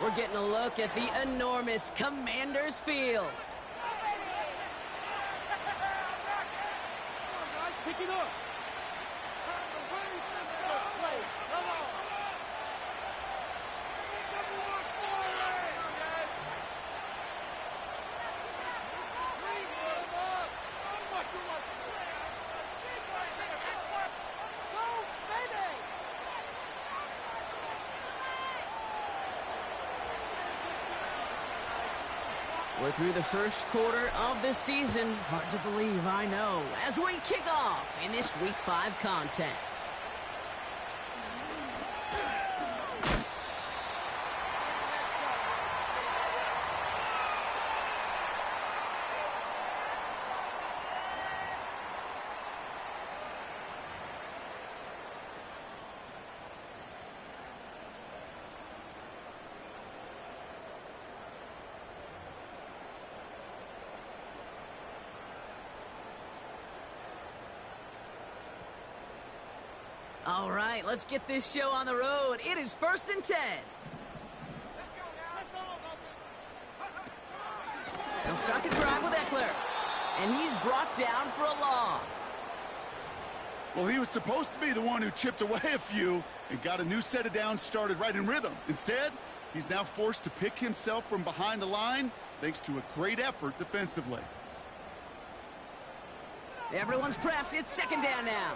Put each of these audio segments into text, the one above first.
We're getting a look at the enormous Commanders Field. Pick it up. We're through the first quarter of the season. Hard to believe, I know, as we kick off in this Week 5 contest. All right, let's get this show on the road. It is 1st and 10. They'll start the drive with Eckler, and he's brought down for a loss. Well, he was supposed to be the one who chipped away a few and got a new set of downs started right in rhythm. Instead, he's now forced to pick himself from behind the line thanks to a great effort defensively. Everyone's prepped. It's 2nd down now.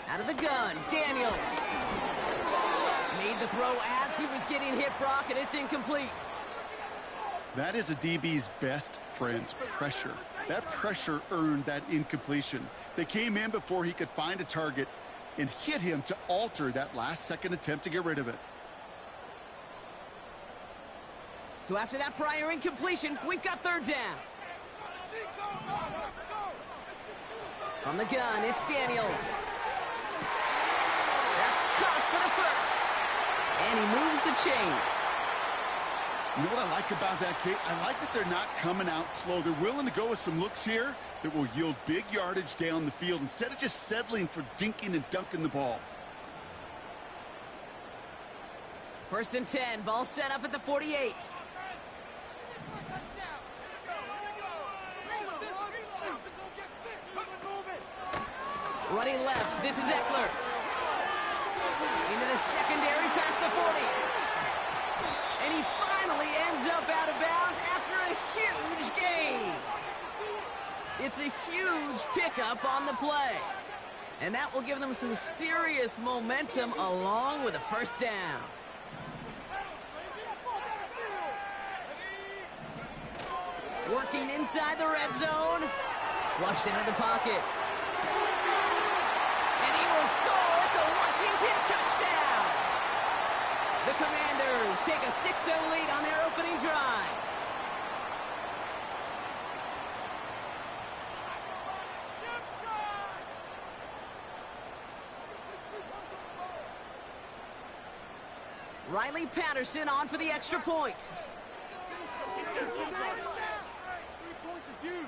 Out of the gun, Daniels. Made the throw as he was getting hit, Brock, and it's incomplete. That is a DB's best friend, pressure. That pressure earned that incompletion. They came in before he could find a target and hit him to alter that last-second attempt to get rid of it. So after that prior incompletion, we've got 3rd down. From the gun, it's Daniels. That's caught for the first. And he moves the chains. You know what I like about that kick? I like that they're not coming out slow. They're willing to go with some looks here that will yield big yardage down the field instead of just settling for dinking and dunking the ball. 1st and 10, ball set up at the 48. Running left, this is Eckler. Into the secondary past the 40. And he finally ends up out of bounds after a huge gain. It's a huge pickup on the play. And that will give them some serious momentum along with a 1st down. Working inside the red zone. Flushed out of the pocket. And he will score. It's a Washington touchdown. The Commanders take a 6-0 lead on their opening drive. Riley Patterson on for the extra point. 3 points is huge.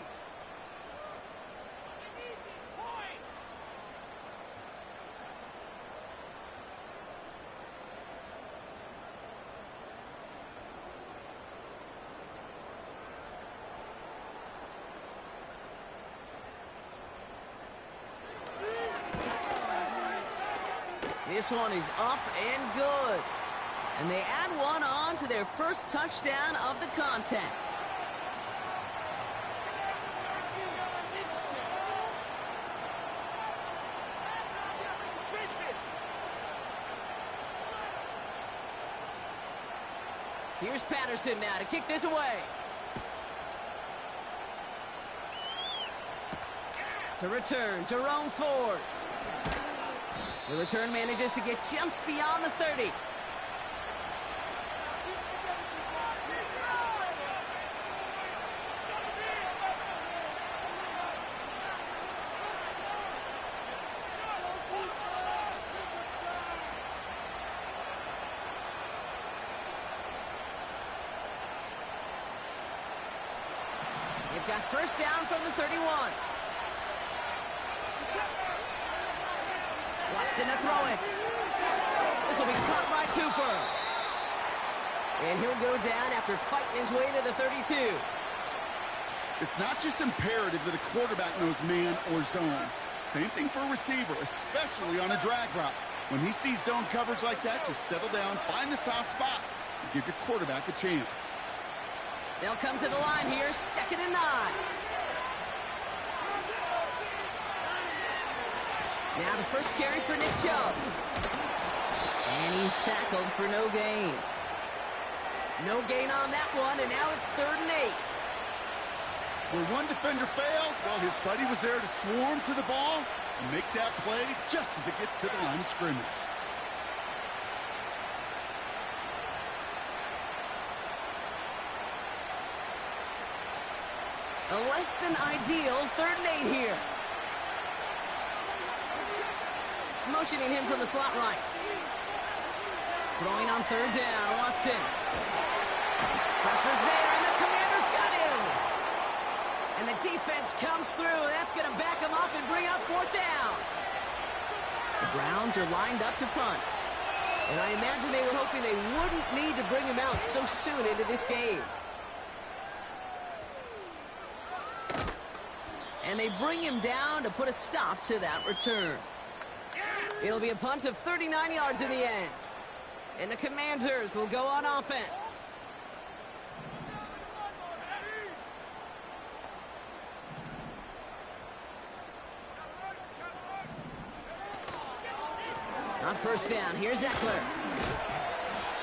This one is up and good. And they add one on to their first touchdown of the contest. Here's Patterson now to kick this away. To return, Jerome Ford. The return manages to get just beyond the 30. They've got 1st down from the 31. Watson to throw it. The This will be caught by Cooper. And he'll go down after fighting his way to the 32. It's not just imperative that a quarterback knows man or zone. Same thing for a receiver, especially on a drag route. When he sees zone coverage like that, just settle down, find the soft spot, and give your quarterback a chance. They'll come to the line here, 2nd and 9. Now the first carry for Nick Chubb. And he's tackled for no gain. No gain on that one, and now it's 3rd and 8. Where one defender failed, well, his buddy was there to swarm to the ball and make that play just as it gets to the line of scrimmage. A less than ideal 3rd and 8 here. Motioning him from the slot right. Throwing on 3rd down, Watson. Pressure's there, and the Commanders got him. And the defense comes through. That's going to back him up and bring up 4th down. The Browns are lined up to punt. And I imagine they were hoping they wouldn't need to bring him out so soon into this game. And they bring him down to put a stop to that return. It'll be a punt of 39 yards in the end. And the Commanders will go on offense. On 1st down, here's Eckler.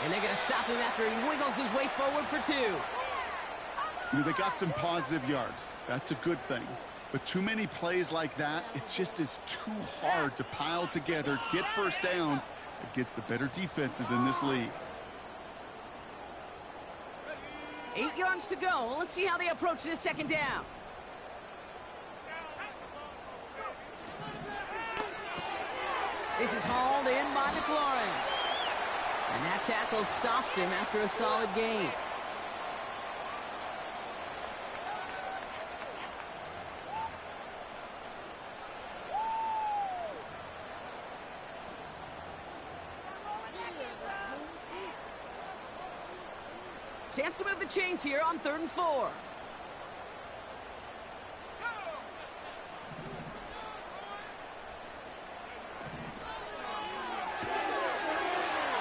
And they're going to stop him after he wiggles his way forward for 2. You know, they got some positive yards. That's a good thing. But too many plays like that, it just is too hard to pile together, get first downs against the better defenses in this league. 8 yards to go. Let's see how they approach this 2nd down. This is hauled in by McLaurin. And that tackle stops him after a solid gain. Chance to move the chains here on 3rd and 4.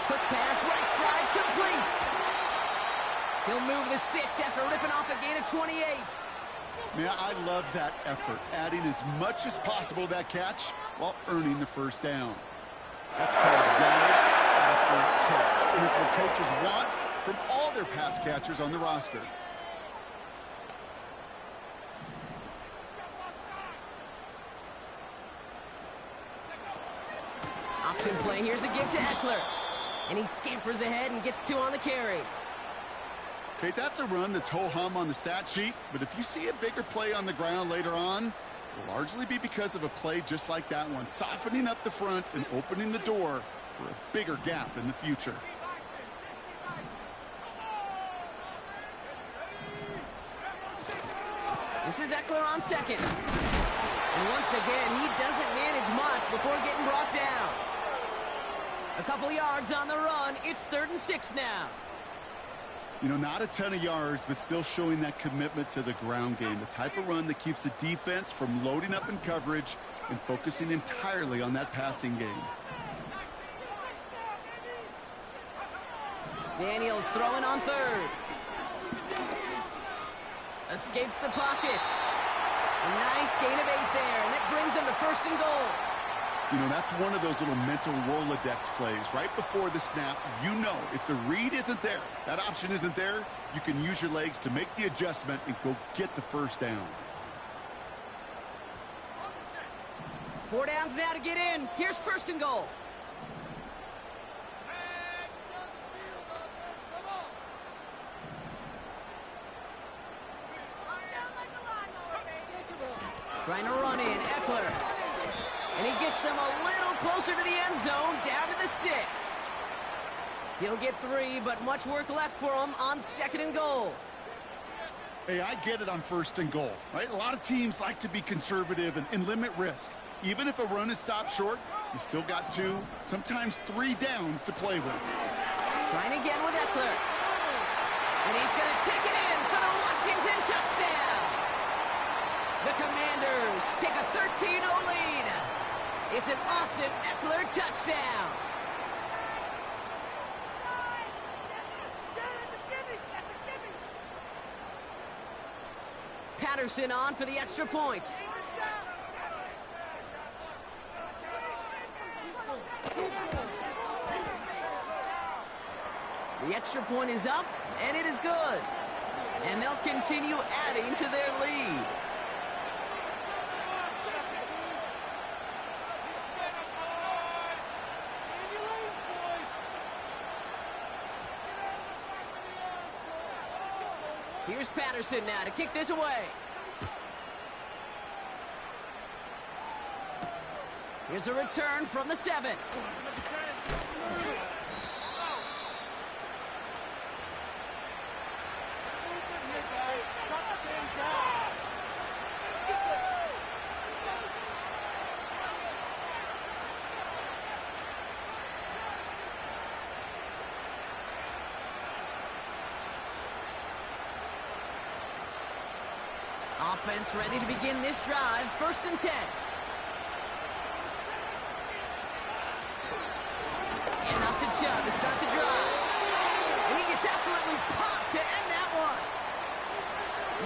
Quick pass, right side, complete. He'll move the sticks after ripping off a gain of 28. Man, I love that effort, adding as much as possible to that catch while earning the 1st down. That's called yards after catch, and it's what coaches want from all their pass catchers on the roster. Option play. Here's a give to Eckler. And he scampers ahead and gets 2 on the carry. Okay, that's a run that's ho-hum on the stat sheet, but if you see a bigger play on the ground later on, it'll largely be because of a play just like that one, softening up the front and opening the door for a bigger gap in the future. This is Eckler on 2nd. And once again, he doesn't manage much before getting brought down. A couple yards on the run. It's 3rd and 6 now. You know, not a ton of yards, but still showing that commitment to the ground game. The type of run that keeps the defense from loading up in coverage and focusing entirely on that passing game. Daniels throwing on 3rd. Escapes the pocket. A nice gain of 8 there, and it brings them to 1st and goal. You know, that's one of those little mental Rolodex plays. Right before the snap, you know if the read isn't there, that option isn't there, you can use your legs to make the adjustment and go get the 1st down. 4 downs now to get in. Here's 1st and goal. Trying to run in, Eckler. And he gets them a little closer to the end zone, down to the 6. He'll get 3, but much work left for him on 2nd and goal. Hey, I get it on 1st and goal, right? A lot of teams like to be conservative and limit risk. Even if a run is stopped short, You still got 2, sometimes 3 downs to play with. Trying again with Eckler. And he's going to take it in for the Washington touchdown. The Commanders take a 13-0 lead. It's an Austin Eckler touchdown. Patterson on for the extra point. The extra point is up, and it is good. And they'll continue adding to their lead. Here's Patterson now to kick this away. Here's a return from the 7. Offense ready to begin this drive. 1st and 10. And up to Chubb to start the drive. And he gets absolutely popped to end that one.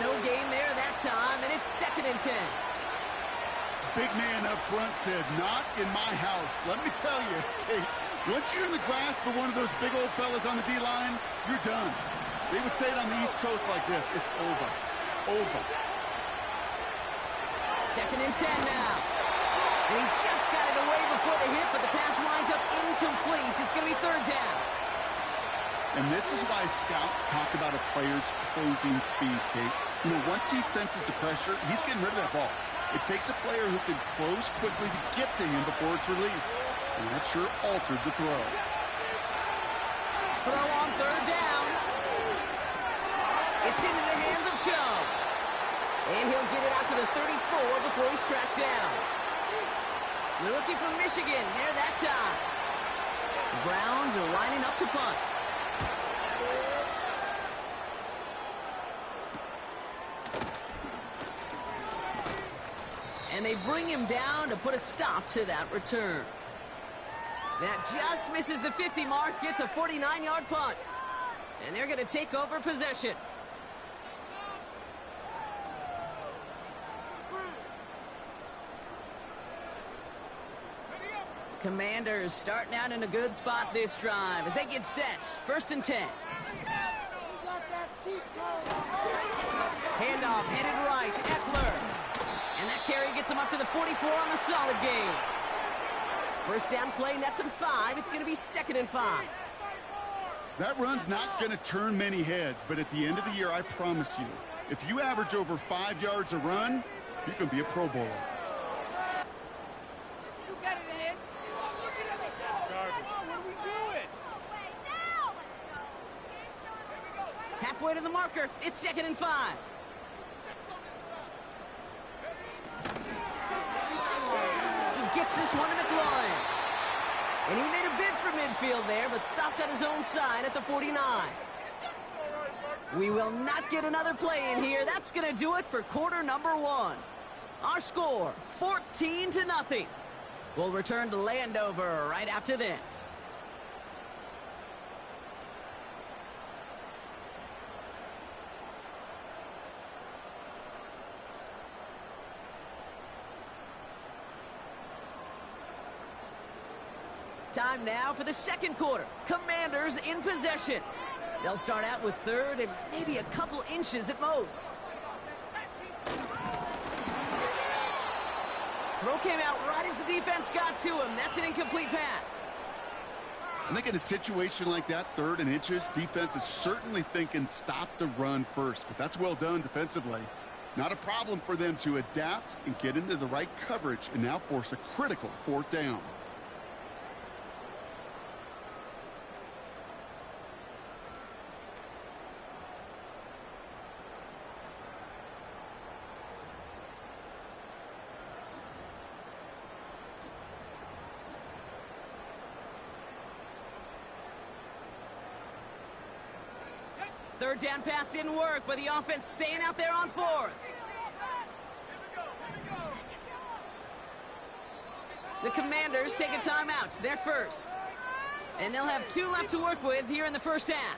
No gain there that time, and it's 2nd and 10. Big man up front said, not in my house. Let me tell you, Kate, once you're in the grasp of one of those big old fellas on the D-line, you're done. They would say it on the East Coast like this. It's over. Over. 2nd and 10 now. And he just got it away before the hit, but the pass winds up incomplete. It's going to be 3rd down. And this is why scouts talk about a player's closing speed, Kate. You know, once he senses the pressure, he's getting rid of that ball. It takes a player who can close quickly to get to him before it's released. And that sure altered the throw. Throw on 3rd down. It's into the hands of Chubb. And he'll get it out to the 34 before he's tracked down. They're looking for Michigan there that time. The Browns are lining up to punt. And they bring him down to put a stop to that return. That just misses the 50 mark, gets a 49-yard punt. And they're going to take over possession. Commanders starting out in a good spot this drive as they get set. 1st and 10. Handoff headed right to Eckler. And that carry gets him up to the 44 on the solid gain. 1st down play nets him 5. It's going to be 2nd and 5. That run's not going to turn many heads, but at the end of the year, I promise you, if you average over 5 yards a run, you can be a Pro Bowler. Halfway to the marker. It's 2nd and 5. He gets this one to McLaurin. And he made a bid for midfield there, but stopped on his own side at the 49. We will not get another play in here. That's going to do it for quarter number 1. Our score, 14-0. We'll return to Landover right after this. Time now for the 2nd quarter. Commanders in possession. They'll start out with 3rd and maybe a couple inches at most. Throw came out right as the defense got to him. That's an incomplete pass. I think in a situation like that, 3rd and inches, defense is certainly thinking stop the run first. But that's well done defensively. Not a problem for them to adapt and get into the right coverage and now force a critical 4th down. Third down pass didn't work, but the offense staying out there on fourth. The Commanders take a timeout. They're first. And they'll have 2 left to work with here in the first half.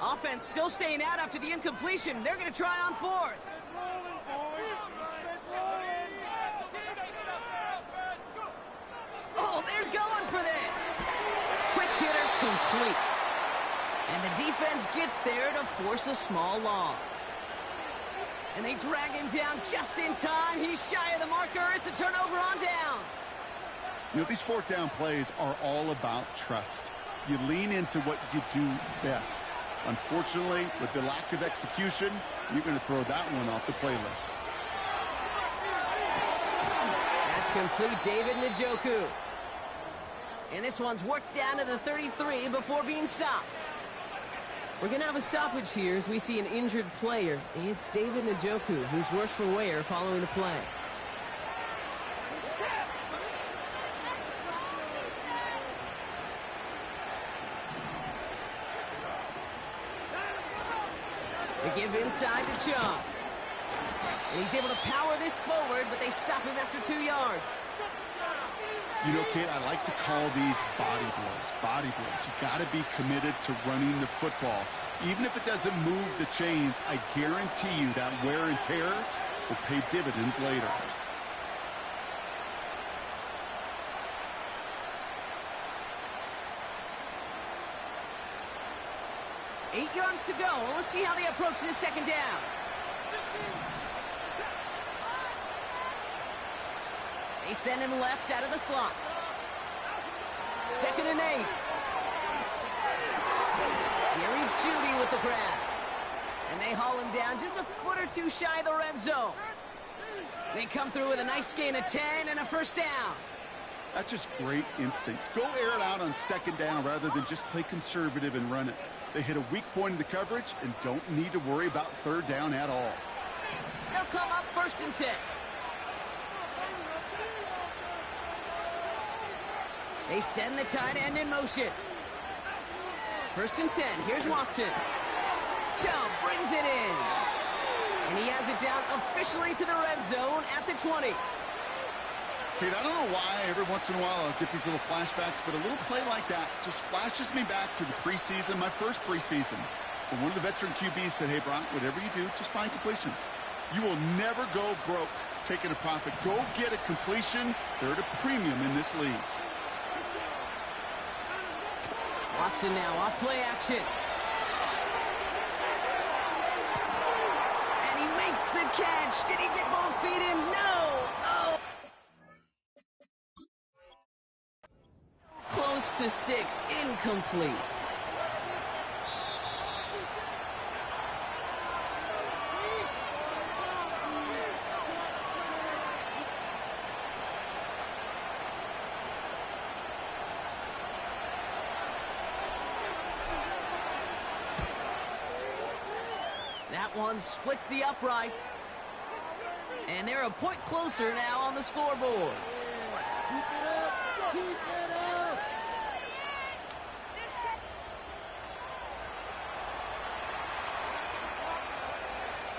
Offense still staying out after the incompletion. They're going to try on fourth. Oh, they're going for this. Quick hitter completes. And the defense gets there to force a small loss. And they drag him down just in time. He's shy of the marker. It's a turnover on downs. You know, these fourth down plays are all about trust. You lean into what you do best. Unfortunately, with the lack of execution, you're going to throw that one off the playlist. That's complete, David Njoku. And this one's worked down to the 33 before being stopped. We're going to have a stoppage here as we see an injured player. It's David Njoku, who's worse for wear following the play. They give inside to Chubb. And he's able to power this forward, but they stop him after 2 yards. You know, Kate, I like to call these body blows. Body blows. You got to be committed to running the football. Even if it doesn't move the chains, I guarantee you that wear and tear will pay dividends later. Eight yards to go. Well, let's see how they approach this second down. They send him left out of the slot. 2nd and 8. Jerry Jeudy with the grab. And they haul him down just a foot or two shy of the red zone. They come through with a nice gain of 10 and a first down. That's just great instincts. Go air it out on 2nd down rather than just play conservative and run it. They hit a weak point in the coverage and don't need to worry about 3rd down at all. They'll come up 1st and 10. They send the tight end in motion. 1st and 10. Here's Watson. Chubb brings it in. And he has it down officially to the red zone at the 20. Kate, I don't know why every once in a while I'll get these little flashbacks, but a little play like that just flashes me back to the preseason, my first preseason. When one of the veteran QBs said, hey, Brock, whatever you do, just find completions. You will never go broke taking a profit. Go get a completion. They're at a premium in this league. Watson now off play action. And he makes the catch. Did he get both feet in? No. Oh. Close to 6. Incomplete. That one splits the uprights. And they're a point closer now on the scoreboard. Keep it up! Keep it up!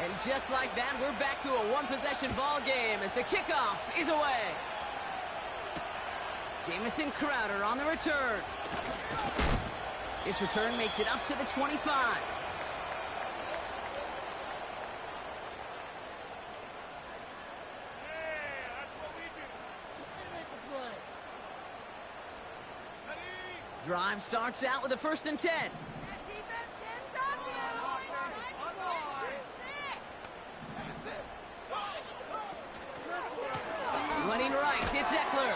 And just like that, we're back to a one-possession ball game as the kickoff is away. Jamison Crowder on the return. This return makes it up to the 25. Drive starts out with a 1st and 10. Running right, it's Eckler.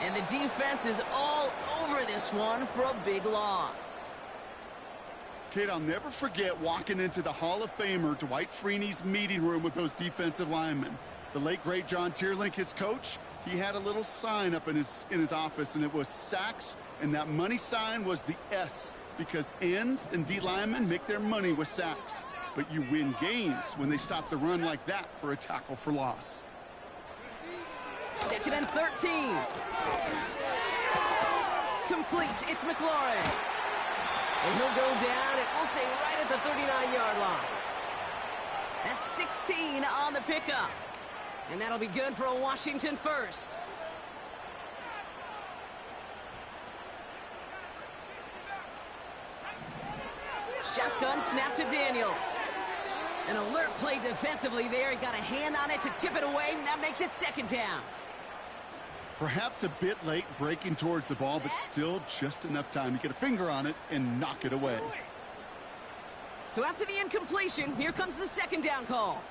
And the defense is all over this one for a big loss. Kate, I'll never forget walking into the Hall of Famer Dwight Freeney's meeting room with those defensive linemen. The late, great John Tierlink, his coach, he had a little sign up in his office, and it was sacks, and that money sign was the S, because ends and D linemen make their money with sacks. but you win games when they stop the run like that for a tackle for loss. 2nd and 13. Complete. It's McLaurin. And he'll go down, and we'll say right at the 39-yard line. That's 16 on the pickup. And that'll be good for a Washington first. Shotgun snap to Daniels. An alert play defensively there. He got a hand on it to tip it away, and that makes it 2nd down. Perhaps a bit late breaking towards the ball, but still just enough time to get a finger on it and knock it away. So after the incompletion, here comes the 2nd down call.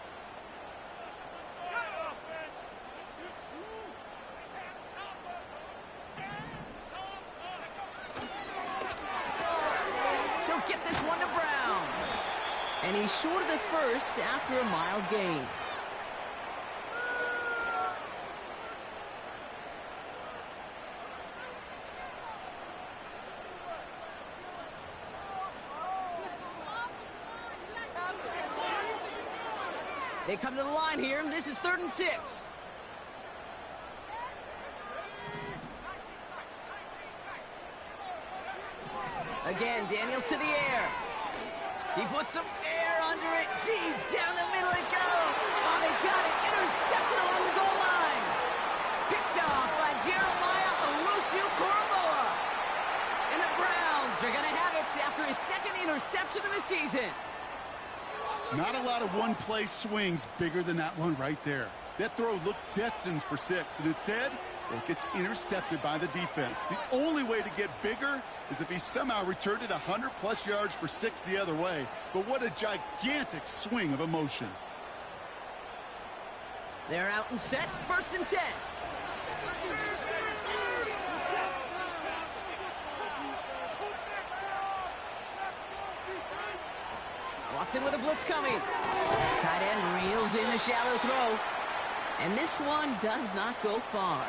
He'll get this one to Brown. And he's short of the first after a mild gain. They come to the line here, and this is 3rd and 6. Again, Daniels to the air. He puts some air under it. Deep down the middle it goes. Oh, they got it. Intercepted along the goal line. Picked off by Jeremiah Owusu-Koramoah. And the Browns are going to have it after his 2nd interception of the season. Not a lot of one-play swings bigger than that one right there. That throw looked destined for 6, and instead, it gets intercepted by the defense. The only way to get bigger is if he somehow returned it 100-plus yards for 6 the other way. But what a gigantic swing of emotion. They're out and set. 1st and 10. Watson with a blitz coming. Tight end reels in the shallow throw. And this one does not go far.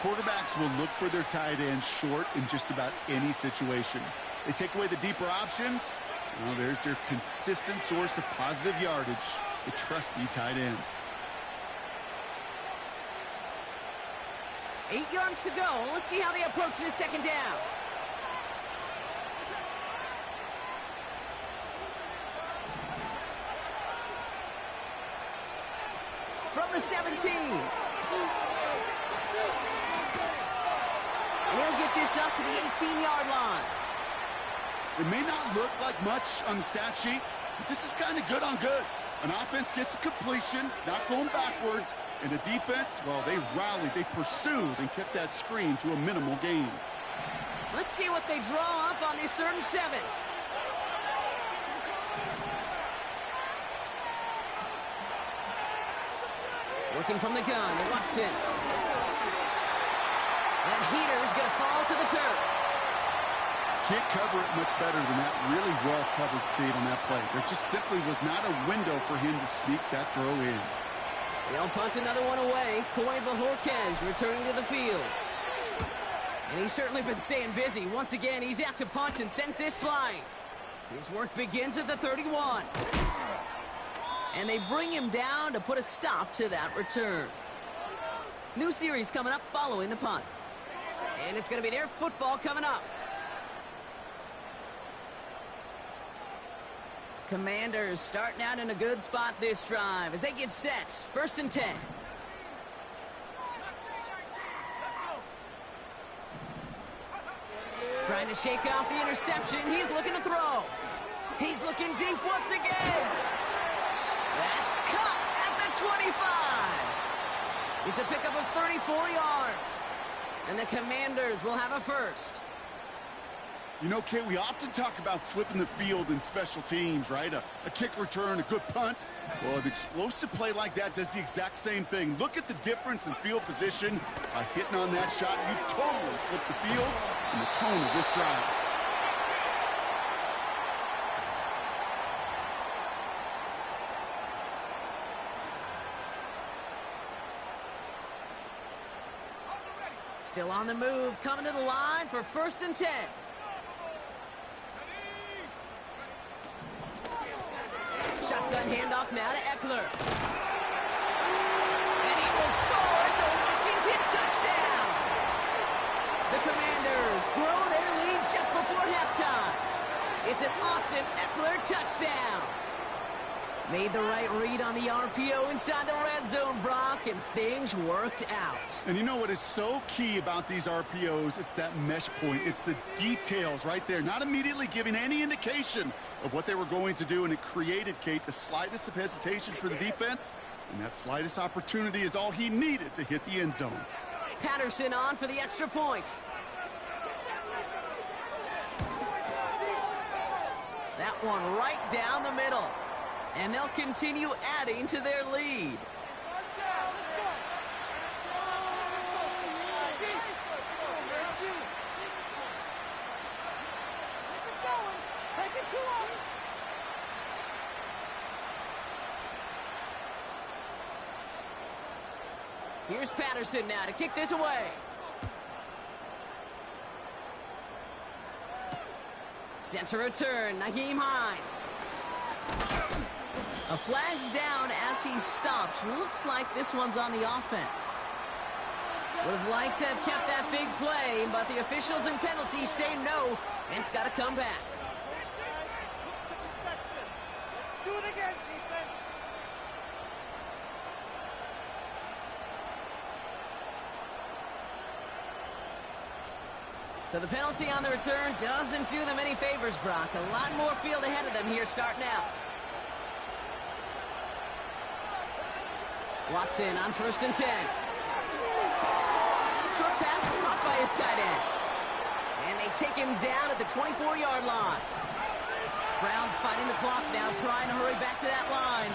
Quarterbacks will look for their tight end short in just about any situation. They take away the deeper options. Well, there's their consistent source of positive yardage, the trusty tight end. 8 yards to go. Let's see how they approach this 2nd down. From the 17. And he'll get this up to the 18-yard line. It may not look like much on the stat sheet, but this is kind of good on good. An offense gets a completion, not going backwards, and the defense, well, they rallied, they pursued, and kept that screen to a minimal gain. Let's see what they draw up on this 3rd and 7. Working from the gun, Watson. That heater is going to fall to the turf. Can't cover it much better than that really well-covered feed on that play. There just simply was not a window for him to sneak that throw in. They'll punt another one away. Coy Bajorquez returning to the field. And he's certainly been staying busy. Once again, he's out to punt and sends this flying. His work begins at the 31. And they bring him down to put a stop to that return. New series coming up following the punt. And it's going to be their football coming up. Commanders starting out in a good spot this drive as they get set. 1st and 10. Trying to shake off the interception. He's looking to throw. He's looking deep once again. That's cut at the 25. It's a pickup of 34 yards. And the Commanders will have a first. You know, Kate, we often talk about flipping the field in special teams, right? A kick return, a good punt. Well, an explosive play like that does the exact same thing. Look at the difference in field position. By hitting on that shot, you've totally flipped the field and the tone of this drive. Still on the move, coming to the line for 1st and 10. Shotgun handoff now to Eckler. And he will score. It's a Washington touchdown. The Commanders grow their lead just before halftime. It's an Austin Eckler touchdown. Made the right read on the RPO inside the red zone, Brock, and things worked out. And you know what is so key about these RPOs? It's that mesh point. It's the details right there, not immediately giving any indication of what they were going to do, and it created, Kate, the slightest of hesitations for the defense, and that slightest opportunity is all he needed to hit the end zone. Patterson on for the extra point. That one right down the middle. And they'll continue adding to their lead. Here's Patterson now to kick this away. Center return, Nyheim Hines. A flag's down as he stops. Looks like this one's on the offense. Would have liked to have kept that big play, but the officials and penalties say no, and it's got to come back. Do it again, defense. So the penalty on the return doesn't do them any favors, Brock. A lot more field ahead of them here starting out. Watson on 1st and 10. Short pass caught by his tight end. And they take him down at the 24-yard line. Browns fighting the clock now, trying to hurry back to that line.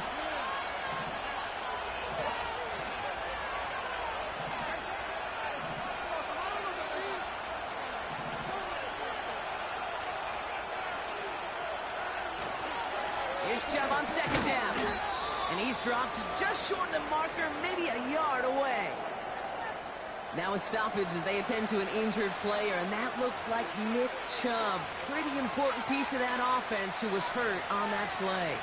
Here's Chubb on 2nd down. And he's dropped just short of the marker, maybe a yard away. Now a stoppage as they attend to an injured player, and that looks like Nick Chubb. Pretty important piece of that offense who was hurt on that play.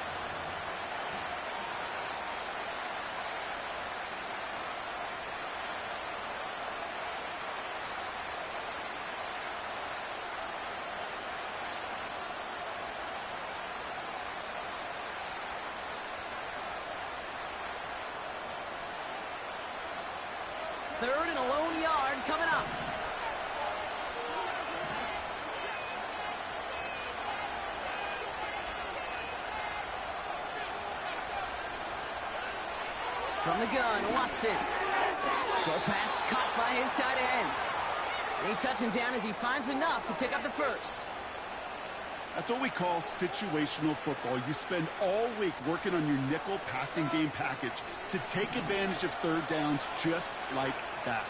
Third and a lone yard coming up. From the gun, Watson. Short pass caught by his tight end. They touch him down as he finds enough to pick up the first. That's what we call situational football. You spend all week working on your nickel passing game package to take advantage of third downs just like that.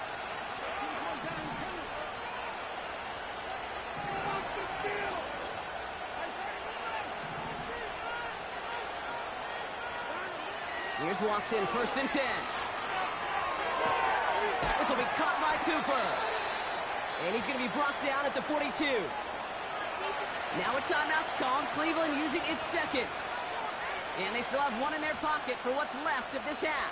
Here's Watson, 1st and 10. This will be caught by Cooper. And he's going to be brought down at the 42. Now a timeout's called. Cleveland using its second. And they still have one in their pocket for what's left of this half.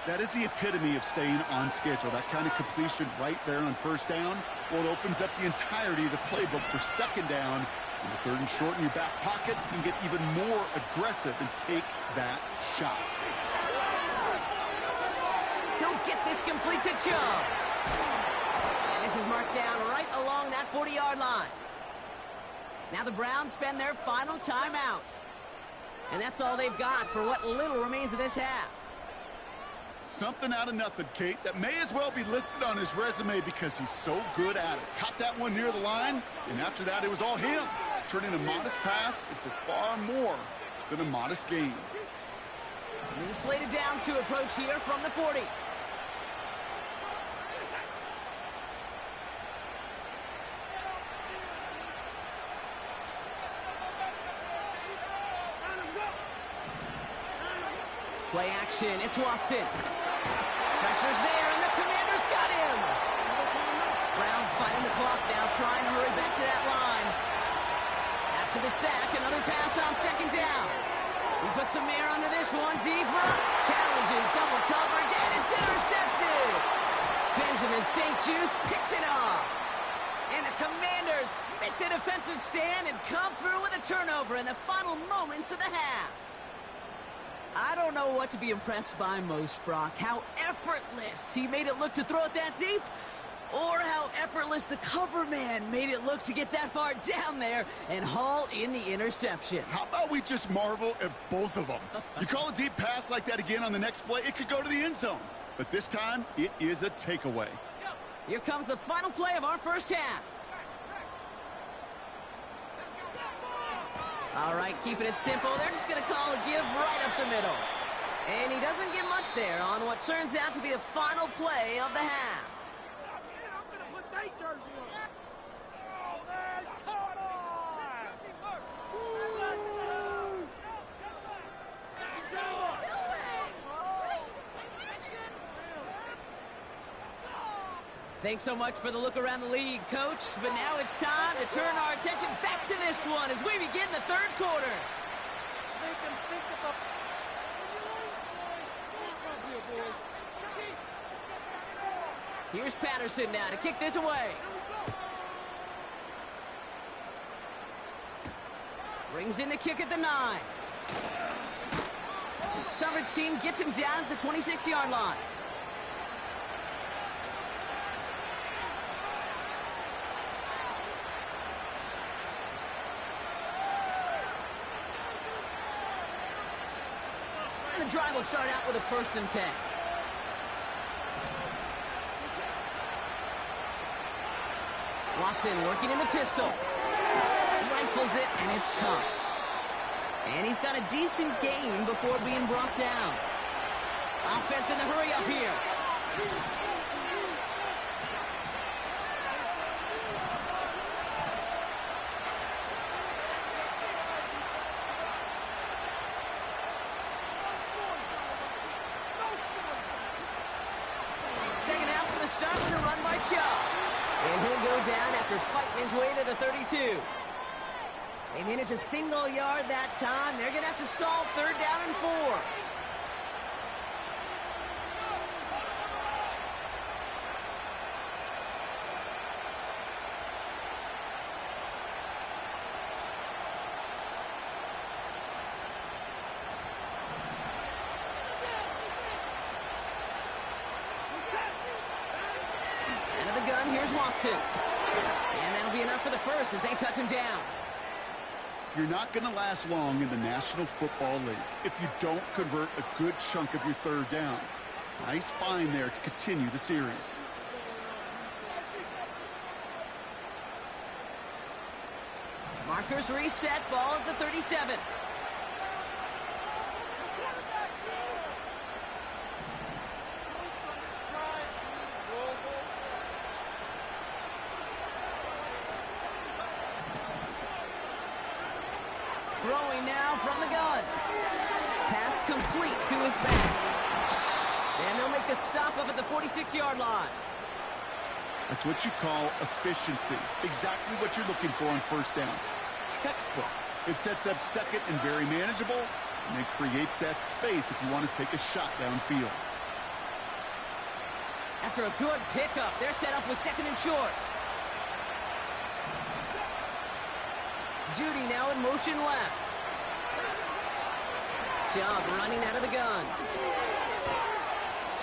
That is the epitome of staying on schedule. That kind of completion right there on 1st down. Well, it opens up the entirety of the playbook for 2nd down. And the 3rd and short in your back pocket, you can get even more aggressive and take that shot. He'll get this complete to Chubb. And this is marked down right along that 40-yard line. Now the Browns spend their final timeout. And that's all they've got for what little remains of this half. Something out of nothing, Kate, that may as well be listed on his resume because he's so good at it. Caught that one near the line, and after that it was all him. Turning a modest pass into far more than a modest gain. New slated downs to approach here from the 40. Play action, it's Watson. Pressure's there, and the Commanders got him. Browns fighting the clock now, trying to hurry back to that line. After the sack, another pass on 2nd down. put some air under this one. Deeper. Challenges double coverage, and it's intercepted. Benjamin St. Juste picks it off. And the Commanders make the defensive stand and come through with a turnover in the final moments of the half. I don't know what to be impressed by most, Brock. How effortless he made it look to throw it that deep, or how effortless the cover man made it look to get that far down there and haul in the interception. How about we just marvel at both of them? You call a deep pass like that again on the next play, it could go to the end zone. But this time, it is a takeaway. Here comes the final play of our first half. All right, keeping it simple. They're just going to call a give right up the middle. And he doesn't get much there on what turns out to be the final play of the half. Thanks so much for the look around the league, Coach. But now it's time to turn our attention back to this one as we begin the third quarter. Make them think about... Here's Patterson now to kick this away. Brings in the kick at the 9. Coverage team gets him down at the 26-yard line. And the drive will start out with a 1st and 10. Watson working in the pistol. Rifles it, and it's caught. And he's got a decent gain before being brought down. Offense in the hurry up here. Second half's going to start with a run by Chubb. And he'll go down after fighting his way to the 32. They manage a single yard that time. They're going to have to solve 3rd down and 4. Out of the gun, here's Watson. And that'll be enough for the first as they touch him down. You're not going to last long in the National Football League if you don't convert a good chunk of your 3rd downs. Nice find there to continue the series. Markers reset, ball at the 37. Throwing now from the gun. Pass complete to his back. And they'll make the stop up at the 46-yard line. That's what you call efficiency. Exactly what you're looking for on 1st down. Textbook. It sets up 2nd and very manageable, and it creates that space if you want to take a shot downfield. After a good pickup, they're set up with 2nd and short. Judy now in motion left. Chubb running out of the gun.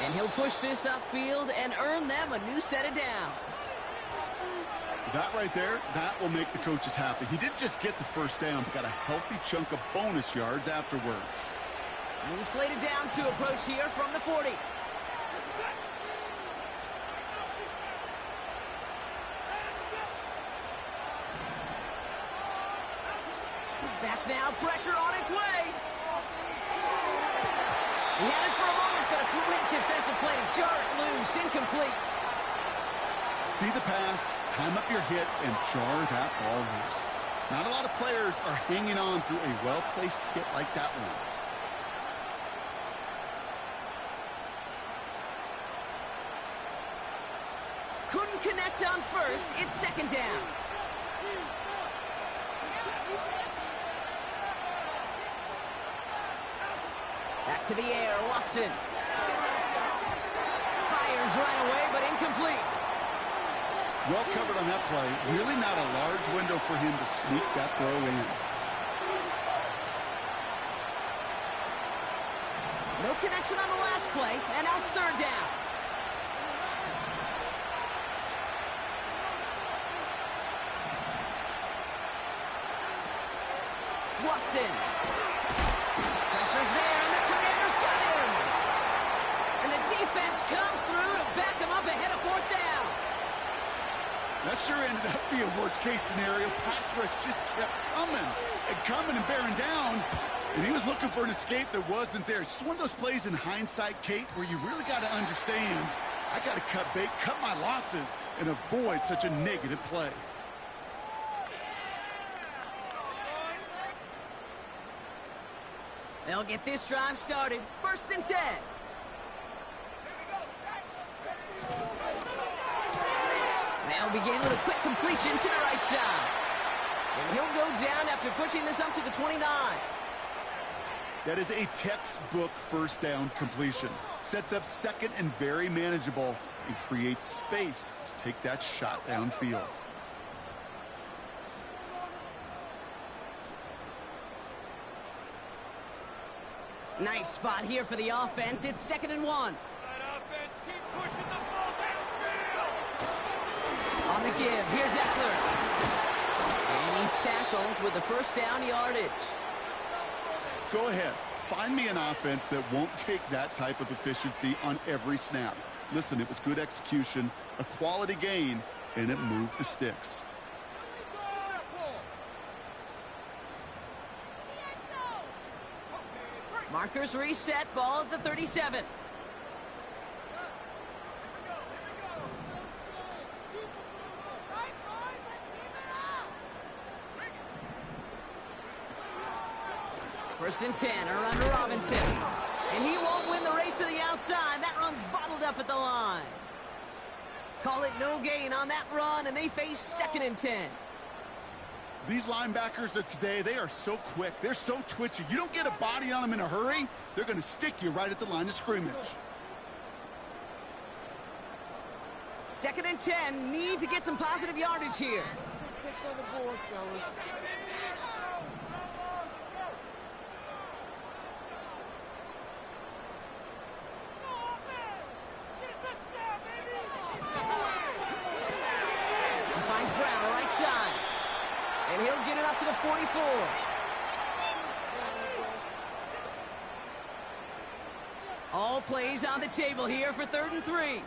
And he'll push this upfield and earn them a new set of downs. That right there, that will make the coaches happy. He didn't just get the 1st down, but got a healthy chunk of bonus yards afterwards. New slated downs to approach here from the 40. Back now, pressure on its way. He had it for a moment, but a great defensive play to jar it loose, incomplete. See the pass, time up your hit, and jar that ball loose. Not a lot of players are hanging on through a well-placed hit like that one. Couldn't connect on 1st. It's 2nd down. Back to the air, Watson. Fires right away, but incomplete. Well covered on that play. Really not a large window for him to sneak that throw in. No connection on the last play, and now it's third down. Watson. Pressure's there, and the Commanders got him. And the defense comes through to back him up ahead of fourth down. That sure ended up being worst-case scenario. Pass rush just kept coming and bearing down. And he was looking for an escape that wasn't there. It's just one of those plays in hindsight, Kate, where you really got to understand, I got to cut bait, cut my losses, and avoid such a negative play. They'll get this drive started. 1st and 10. They'll begin with a quick completion to the right side. And he'll go down after pushing this up to the 29. That is a textbook first down completion. Sets up second and very manageable and creates space to take that shot downfield. Nice spot here for the offense. It's 2nd and 1. On the give, here's Eckler. And he's tackled with the first down yardage. Go ahead. Find me an offense that won't take that type of efficiency on every snap. Listen, it was good execution, a quality gain, and it moved the sticks. Markers reset, ball at the 37. First and 10, around to Robinson. And he won't win the race to the outside. That run's bottled up at the line. Call it no gain on that run, and they face 2nd and 10. These linebackers of today, they are so quick. They're so twitchy. You don't get a body on them in a hurry, they're going to stick you right at the line of scrimmage. 2nd and 10, need to get some positive yardage here. 6 on the board, fellas. And he'll get it up to the 44. All plays on the table here for 3rd and 3.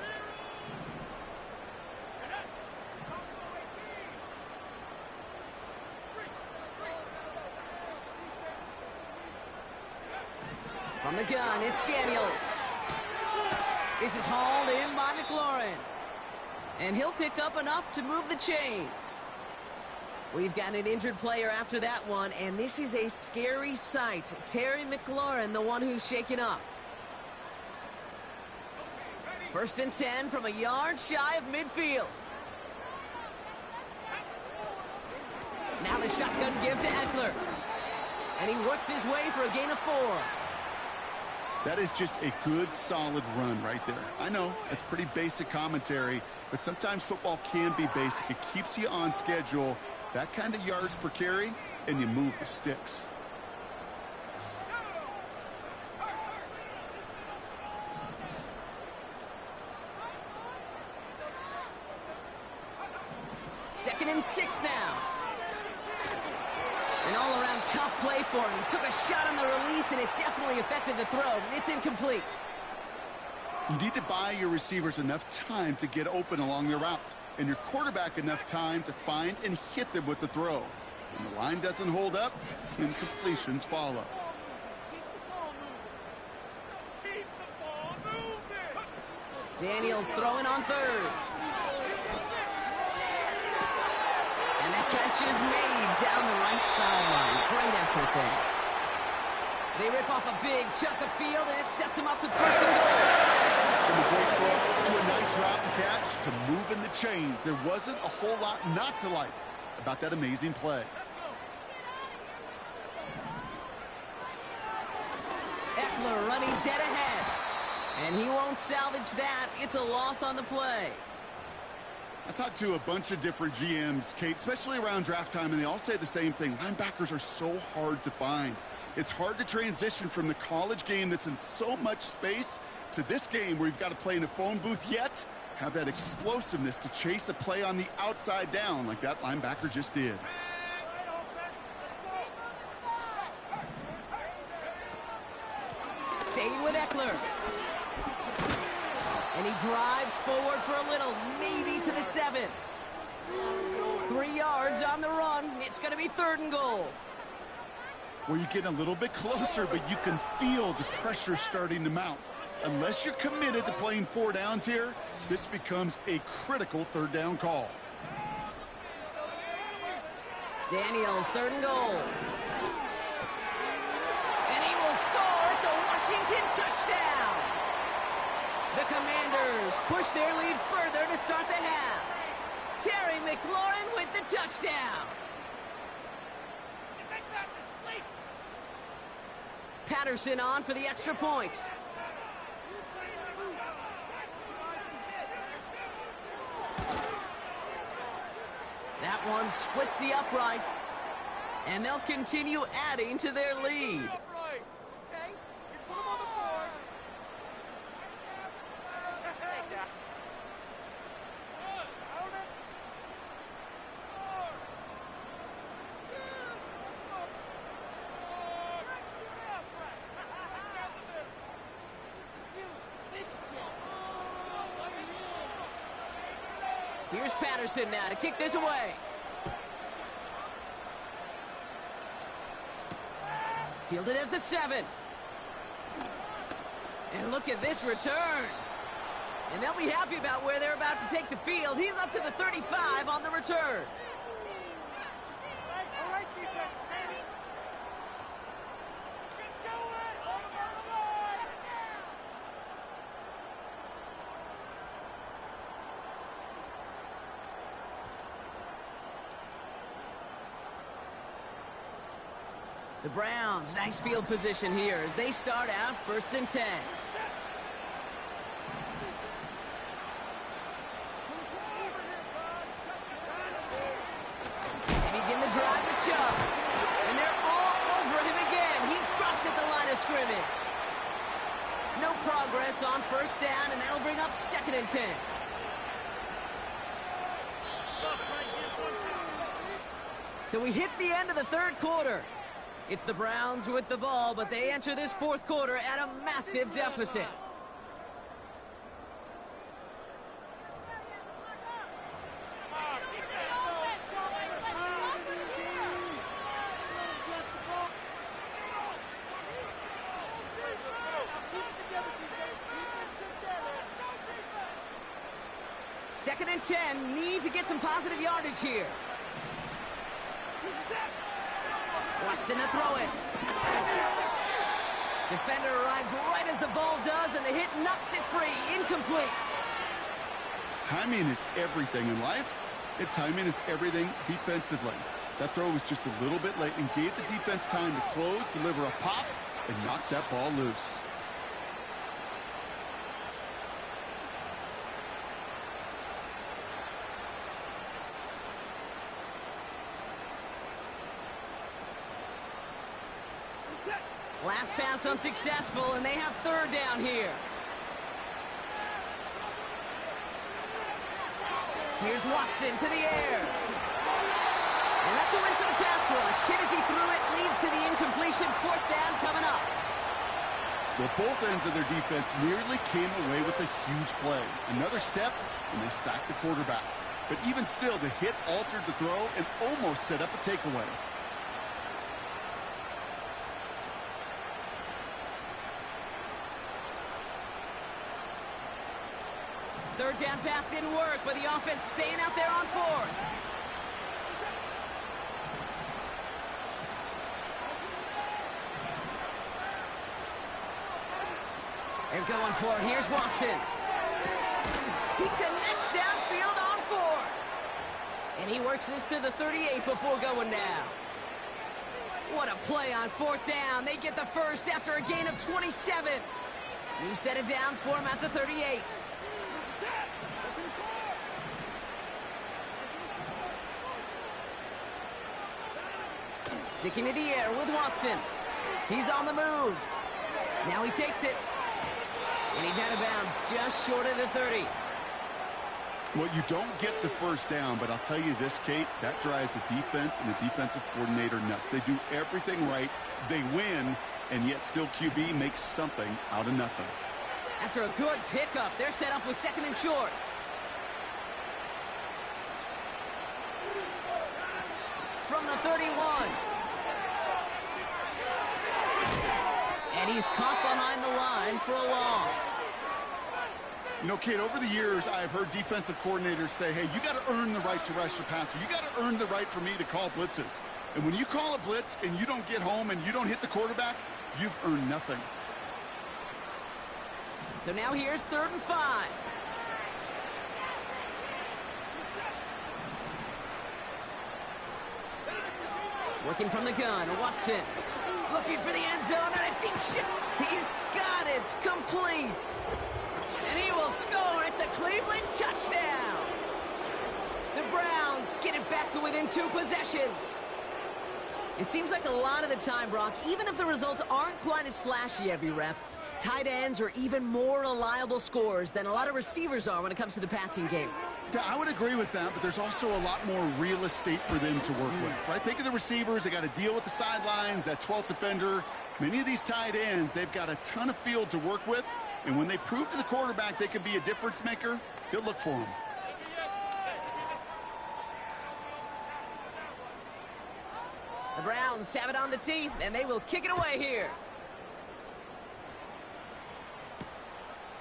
From the gun, it's Daniels. This is hauled in by McLaurin. And he'll pick up enough to move the chains. We've got an injured player after that one, and this is a scary sight. Terry McLaurin, the one who's shaken up. 1st and 10 from a yard shy of midfield. Now the shotgun give to Eckler. And he works his way for a gain of 4. That is just a good, solid run right there. I know, it's pretty basic commentary, but sometimes football can be basic. It keeps you on schedule. That kind of yards per carry, and you move the sticks. Second and 6 now. An all-around tough play for him. He took a shot on the release, and it definitely affected the throw. It's incomplete. You need to buy your receivers enough time to get open along their route, and your quarterback enough time to find and hit them with the throw. When the line doesn't hold up, incompletions follow. Daniels throwing on 3rd. And that catch is made down the right sideline. Great effort there. They rip off a big chunk of field, and it sets them up with 1st and goal. From a great throw to a nice route and catch to moving the chains. There wasn't a whole lot not to like about that amazing play. Eckler running dead ahead. And he won't salvage that. It's a loss on the play. I talked to a bunch of different GMs, Kate, especially around draft time, and they all say the same thing. Linebackers are so hard to find. It's hard to transition from the college game that's in so much space to this game where you've got to play in a phone booth, yet have that explosiveness to chase a play on the outside down like that linebacker just did. Staying with Eckler. And he drives forward for a little, maybe to the 7. 3 yards on the run. It's going to be 3rd and goal. Well, you get a little bit closer, but you can feel the pressure starting to mount. Unless you're committed to playing 4 downs here, this becomes a critical 3rd down call. Daniels, 3rd and goal. And he will score. It's a Washington touchdown. The Commanders push their lead further to start the half. Terry McLaurin with the touchdown. Patterson on for the extra point. That one splits the uprights. And they'll continue adding to their lead. Here's Patterson now to kick this away. Fielded at the 7. And look at this return. And they'll be happy about where they're about to take the field. He's up to the 35 on the return. The Browns, nice field position here as they start out 1st and 10. They begin the drive with Chubb. And they're all over him again. He's dropped at the line of scrimmage. No progress on 1st down, and that'll bring up 2nd and 10. So we hit the end of the 3rd quarter. It's the Browns with the ball, but they enter this 4th quarter at a massive deficit. Second and 10, need to get some positive yardage here. Watson to throw it. Defender arrives right as the ball does, and the hit knocks it free. Incomplete. Timing is everything in life, and timing is everything defensively. That throw was just a little bit late and gave the defense time to close, deliver a pop, and knock that ball loose. Last pass unsuccessful, and they have 3rd down here. Here's Watson to the air. And that's a win for the pass rush. Hit as he threw it, leads to the incompletion. 4th down coming up. Well, both ends of their defense nearly came away with a huge play. Another step, and they sacked the quarterback. But even still, the hit altered the throw and almost set up a takeaway. 3rd down pass didn't work, but the offense staying out there on 4th. They're going for it. Here's Watson. He connects downfield on 4th. And he works this to the 38 before going down. What a play on 4th down. They get the first after a gain of 27. New set of downs for him at the 38. Sticking to the air with Watson. He's on the move. Now he takes it. And he's out of bounds just short of the 30. Well, you don't get the first down, but I'll tell you this, Kate, that drives the defense and the defensive coordinator nuts. They do everything right. They win, and yet still QB makes something out of nothing. After a good pickup, they're set up with 2nd and short. From the 31. And he's caught behind the line for a loss. You know, Kate, over the years, I've heard defensive coordinators say, hey, you got to earn the right to rush the passer. You got to earn the right for me to call blitzes. And when you call a blitz and you don't get home and you don't hit the quarterback, you've earned nothing. So now here's 3rd and 5. Working from the gun, Watson. Looking for the end zone and a deep shot. He's got it, complete. And he will score. It's a Cleveland touchdown. The Browns get it back to within 2 possessions. It seems like a lot of the time, Brock, even if the results aren't quite as flashy every rep, tight ends are even more reliable scorers than a lot of receivers are when it comes to the passing game. Yeah, I would agree with that, but there's also a lot more real estate for them to work with, right? Think of the receivers. They got to deal with the sidelines, that 12th defender. Many of these tight ends, they've got a ton of field to work with, and when they prove to the quarterback they can be a difference maker, he'll look for them. The Browns have it on the tee, and they will kick it away here.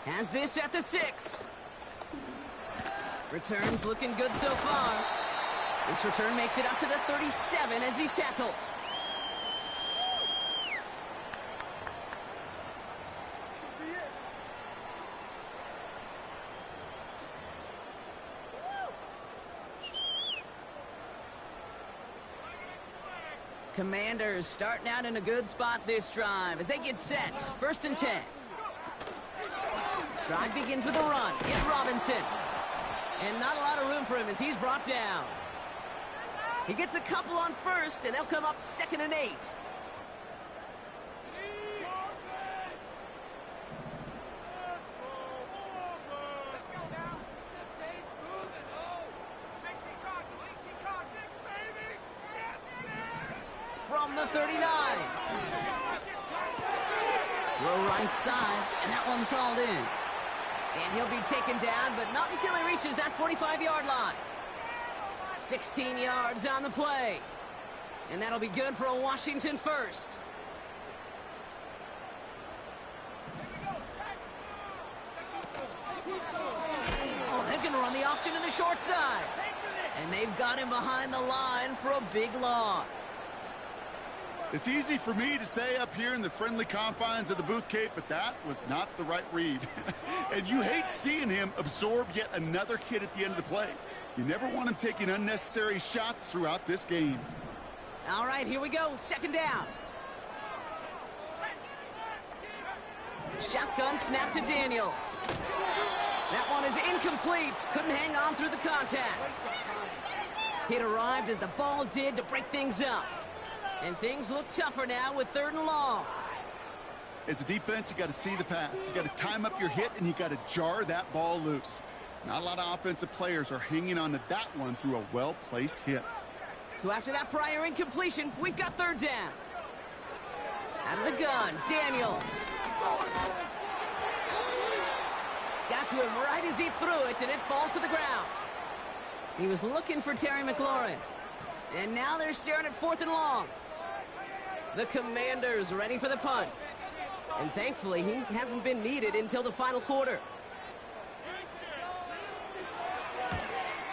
Has this at the 6. Returns looking good so far. This return makes it up to the 37 as he's tackled. Commanders starting out in a good spot this drive as they get set. 1st and 10. Drive begins with a run. It's Robinson. And not a lot of room for him as he's brought down. He gets a couple on 1st, and they'll come up 2nd and 8. From the 39. Throw right side, and that one's hauled in. And he'll be taken down, but not until he reaches that 45-yard line. 16 yards on the play. And that'll be good for a Washington first. Oh, they're going to run the option to the short side. And they've got him behind the line for a big loss. It's easy for me to say up here in the friendly confines of the booth, Kate, but that was not the right read. And you hate seeing him absorb yet another hit at the end of the play. You never want him taking unnecessary shots throughout this game. All right, here we go. 2nd down. Shotgun snap to Daniels. That one is incomplete. Couldn't hang on through the contact. It arrived as the ball did to break things up. And things look tougher now with 3rd and long. As a defense, you got to see the pass. You got to time up your hit, and you got to jar that ball loose. Not a lot of offensive players are hanging on to that one through a well-placed hit. So after that prior incompletion, we've got 3rd down. Out of the gun, Daniels. Got to him right as he threw it, and it falls to the ground. He was looking for Terry McLaurin. And now they're staring at 4th and long. The Commanders ready for the punt. And thankfully, he hasn't been needed until the final quarter.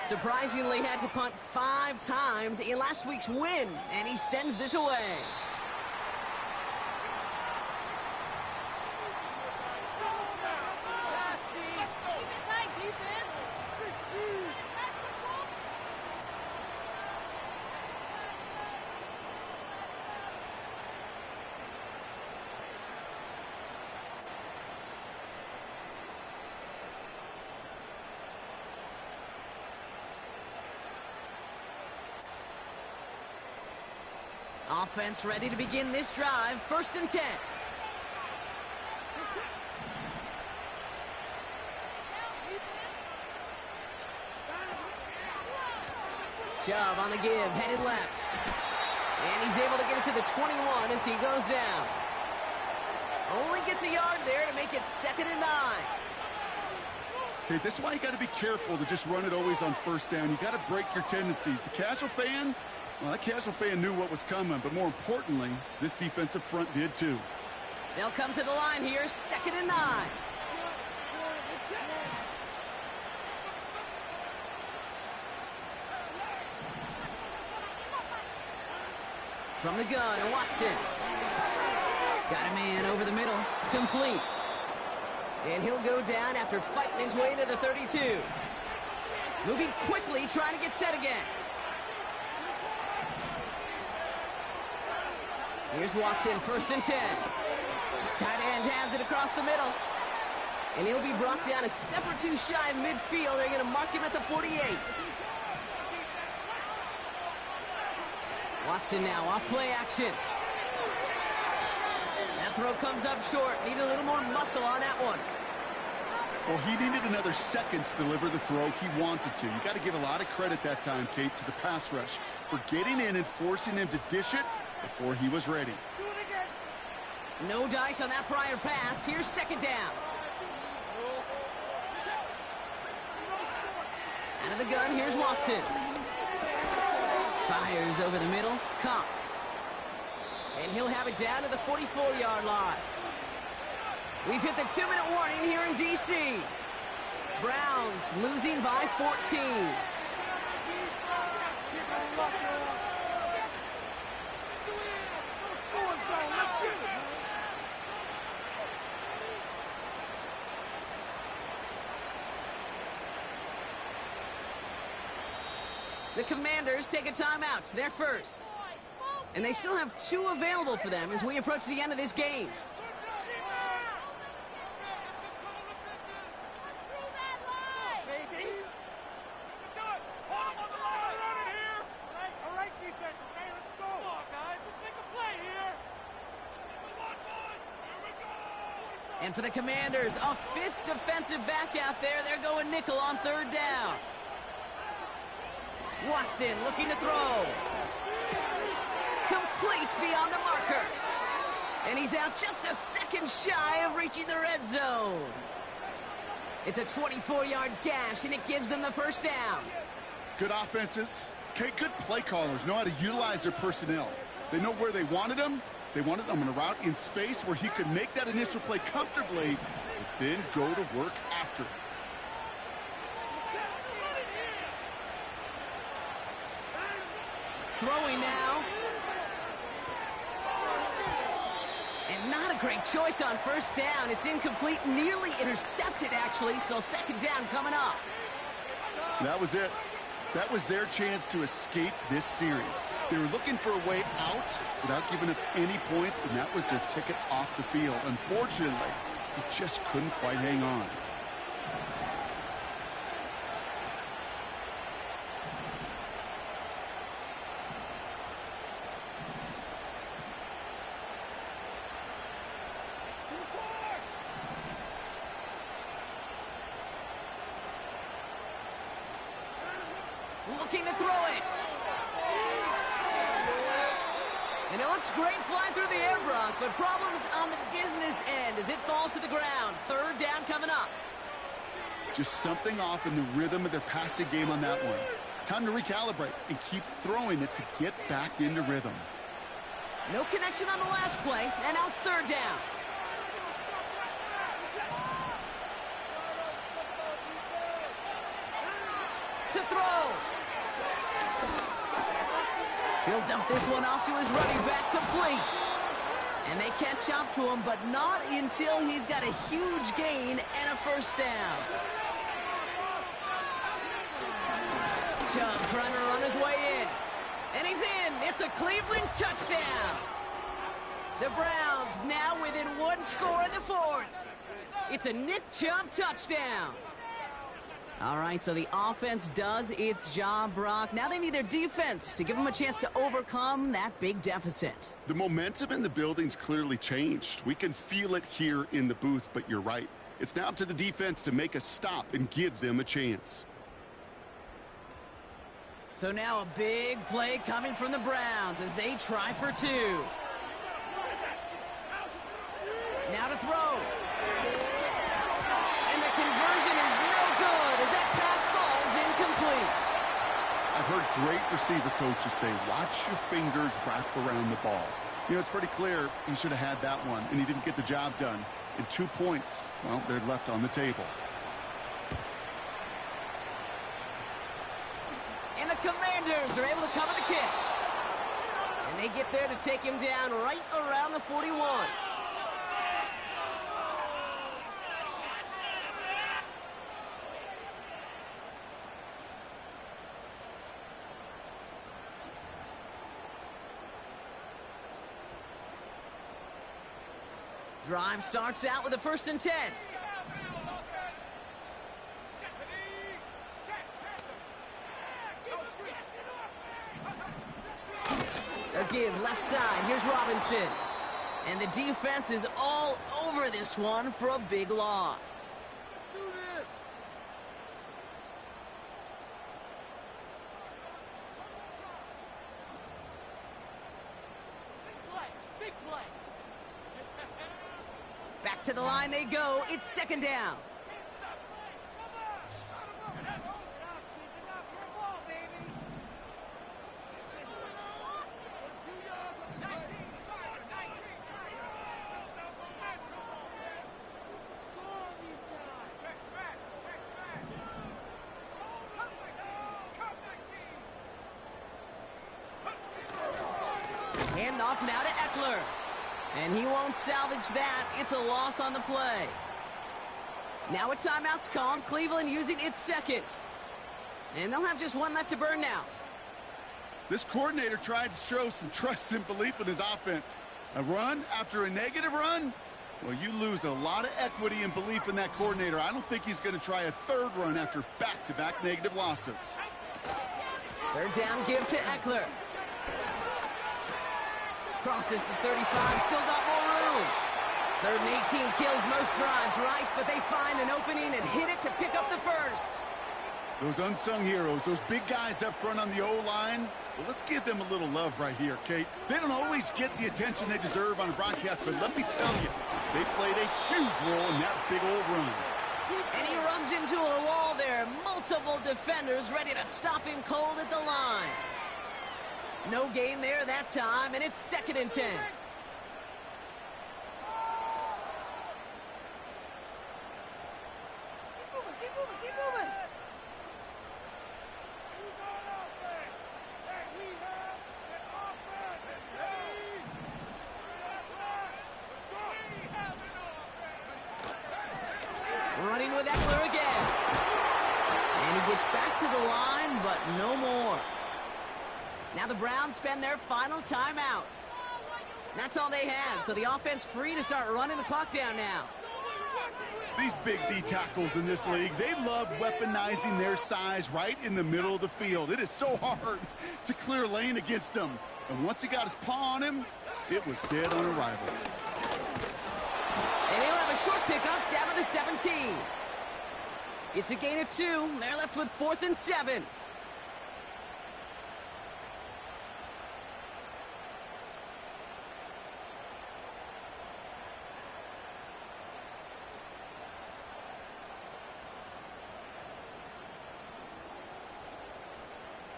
Surprisingly, had to punt 5 times in last week's win, and he sends this away. Offense ready to begin this drive. 1st and 10. Chubb on the give, headed left. And he's able to get it to the 21 as he goes down. Only gets a yard there to make it 2nd and 9. Okay, this is why you got to be careful to just run it always on 1st down. You got to break your tendencies. The casual fan, well, that casual fan knew what was coming, but more importantly, this defensive front did too. They'll come to the line here, 2nd and 9. From the gun, Watson. Got a man over the middle, complete. And he'll go down after fighting his way to the 32. Moving quickly, trying to get set again. Here's Watson, 1st and 10. Tight end has it across the middle. And he'll be brought down a step or two shy of midfield. They're going to mark him at the 48. Watson now, off play action. That throw comes up short. Needed a little more muscle on that one. Well, he needed another second to deliver the throw he wanted to. You got to give a lot of credit that time, Kate, to the pass rush for getting in and forcing him to dish it before he was ready. No dice on that prior pass. Here's 2nd down. Out of the gun, here's Watson. Fires over the middle, caught. And he'll have it down to the 44-yard line. We've hit the 2-minute warning here in D.C. Browns losing by 14. The Commanders take a timeout. They're first. And they still have 2 available for them as we approach the end of this game. And for the Commanders, a 5th defensive back out there. They're going nickel on 3rd down. Watson looking to throw. Complete beyond the marker. And he's out just a second shy of reaching the red zone. It's a 24-yard gash, and it gives them the 1st down. Good offenses. Okay, good play callers know how to utilize their personnel. They know where they wanted them. They wanted him on a route in space where he could make that initial play comfortably, but then go to work after it. Throwing now. And not a great choice on 1st down. It's incomplete, nearly intercepted, actually, so 2nd down coming up. That was it. That was their chance to escape this series. They were looking for a way out without giving up any points, and that was their ticket off the field. Unfortunately, they just couldn't quite hang on. Looking to throw it. And it looks great flying through the air, Brock, but problems on the business end as it falls to the ground. 3rd down coming up. Just something off in the rhythm of their passing game on that one. Time to recalibrate and keep throwing it to get back into rhythm. No connection on the last play, and now it's 3rd down. To throw. He'll dump this one off to his running back, complete. And they catch up to him, but not until he's got a huge gain and a 1st down. Chubb trying to run his way in. And he's in. It's a Cleveland touchdown. The Browns now within 1 score in the 4th. It's a Nick Chubb touchdown. All right, so the offense does its job, Brock. Now they need their defense to give them a chance to overcome that big deficit. The momentum in the building's clearly changed. We can feel it here in the booth, but you're right. It's now up to the defense to make a stop and give them a chance. So now a big play coming from the Browns as they try for two. Now to throw. And the conversion is no good as that pass falls incomplete. I've heard great receiver coaches say, watch your fingers wrap around the ball. You know, it's pretty clear he should have had that one, and he didn't get the job done. And 2 points, well, they're left on the table. And the Commanders are able to cover the kick. And they get there to take him down right around the 41. Drive starts out with a 1st and 10. A give left side. Here's Robinson. And the defense is all over this one for a big loss. Back to the line they go. It's 2nd down. Hand off now to Eckler. And he won't salvage that. It's a loss on the play. Now a timeout's called. Cleveland using its 2nd. And they'll have just one left to burn now. This coordinator tried to show some trust and belief in his offense. A run after a negative run? Well, you lose a lot of equity and belief in that coordinator. I don't think he's going to try a 3rd run after back-to-back negative losses. 3rd down, give to Eckler. Crosses the 35, still got more room. 3rd and 18 kills most drives, right? But they find an opening and hit it to pick up the 1st. Those unsung heroes, those big guys up front on the O-line, well, let's give them a little love right here, Kate. They don't always get the attention they deserve on a broadcast, but let me tell you, they played a huge role in that big old run. And he runs into a wall there. Multiple defenders ready to stop him cold at the line. No gain there that time, and it's 2nd and 10. Keep moving. Running with Eckler again. And he gets back to the line, but no more. Now the Browns spend their final timeout. That's all they had, so the offense free to start running the clock down now. These big D tackles in this league, they love weaponizing their size right in the middle of the field. It is so hard to clear lane against them. And once he got his paw on him, it was dead on arrival. And he'll have a short pickup down to the 17. It's a gain of 2. They're left with 4th and 7.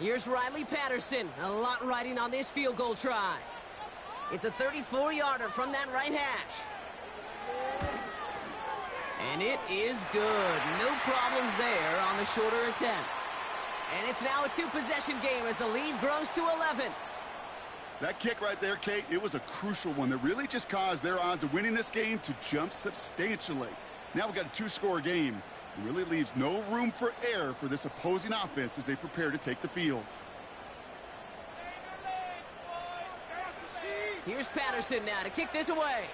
Here's Riley Patterson. A lot riding on this field goal try. It's a 34-yarder from that right hash. And it is good. No problems there on the shorter attempt. And it's now a 2-possession game as the lead grows to 11. That kick right there, Kate, it was a crucial one that really just caused their odds of winning this game to jump substantially. Now we've got a 2-score game. It really leaves no room for error for this opposing offense as they prepare to take the field. Here's Patterson now to kick this away.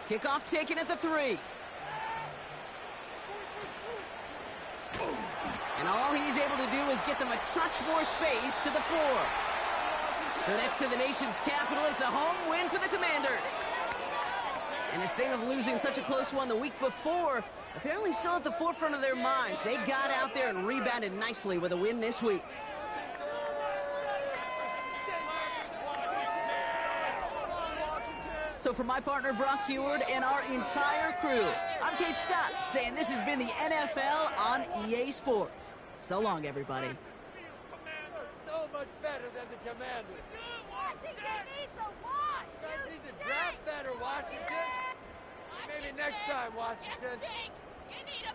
Kickoff taken at the 3. And all he's able to do is get them a touch more space to the 4. So next to the nation's capital, it's a home win for the Commanders. And the sting of losing such a close one the week before, apparently still at the forefront of their minds. They got out there and rebounded nicely with a win this week. So for my partner, Brock Heward, and our entire crew, I'm Kate Scott, saying this has been the NFL on EA Sports. So long, everybody. So much better than the Commanders. Washington needs a wash! You guys need to draft better, Washington. Maybe next time, Washington. You need a